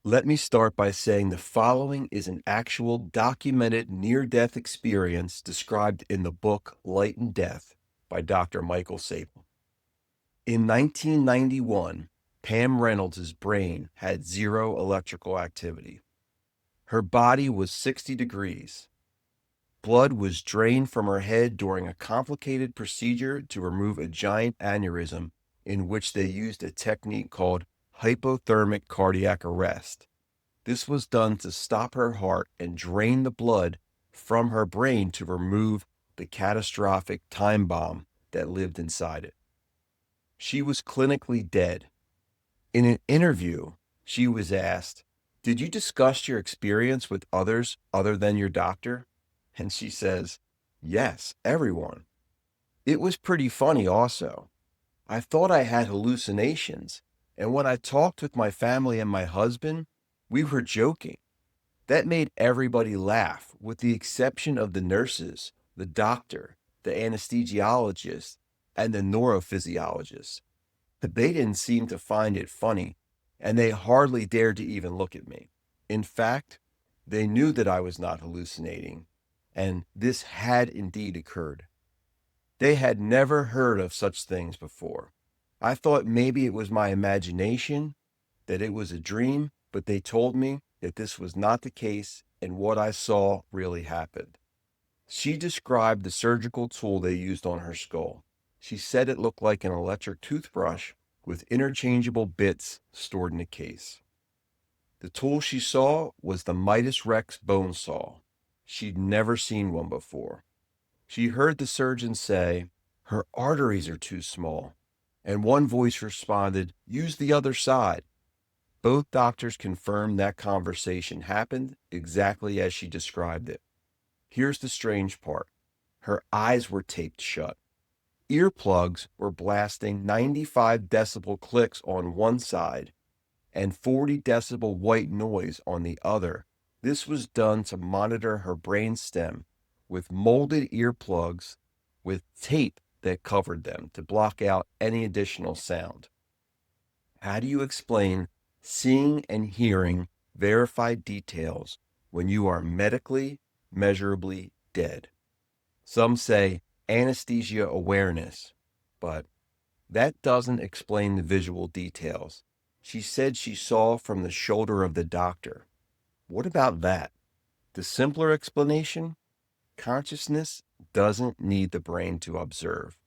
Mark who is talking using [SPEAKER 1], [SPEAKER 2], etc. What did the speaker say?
[SPEAKER 1] Let me start by saying the following is an actual documented near-death experience described in the book Light and Death by Dr. Michael Sabom. In 1991, Pam Reynolds' brain had zero electrical activity. Her body was 60 degrees. Blood was drained from her head during a complicated procedure to remove a giant aneurysm in which they used a technique called hypothermic cardiac arrest. This was done to stop her heart and drain the blood from her brain to remove the catastrophic time bomb that lived inside it. She was clinically dead. In an interview, she was asked, "Did you discuss your experience with others other than your doctor?" And she says, "Yes, everyone." It was pretty funny also. I thought I had hallucinations, and when I talked with my family and my husband, we were joking. That made everybody laugh, with the exception of the nurses, the doctor, the anesthesiologist, and the neurophysiologist. They didn't seem to find it funny, and they hardly dared to even look at me. In fact, they knew that I was not hallucinating, and this had indeed occurred. They had never heard of such things before. I thought maybe it was my imagination, that it was a dream, but they told me that this was not the case and what I saw really happened. She described the surgical tool they used on her skull. She said it looked like an electric toothbrush with interchangeable bits stored in a case. The tool she saw was the Midas Rex bone saw. She'd never seen one before. She heard the surgeon say, "Her arteries are too small." And one voice responded, "Use the other side." Both doctors confirmed that conversation happened exactly as she described it. Here's the strange part. Her eyes were taped shut. Earplugs were blasting 95 decibel clicks on one side and 40 decibel white noise on the other. This was done to monitor her brain stem with molded earplugs with tape that covered them to block out any additional sound. How do you explain seeing and hearing verified details when you are medically, measurably dead? Some say anesthesia awareness, but that doesn't explain the visual details. She said she saw from the shoulder of the doctor. What about that? The simpler explanation? Consciousness doesn't need the brain to observe.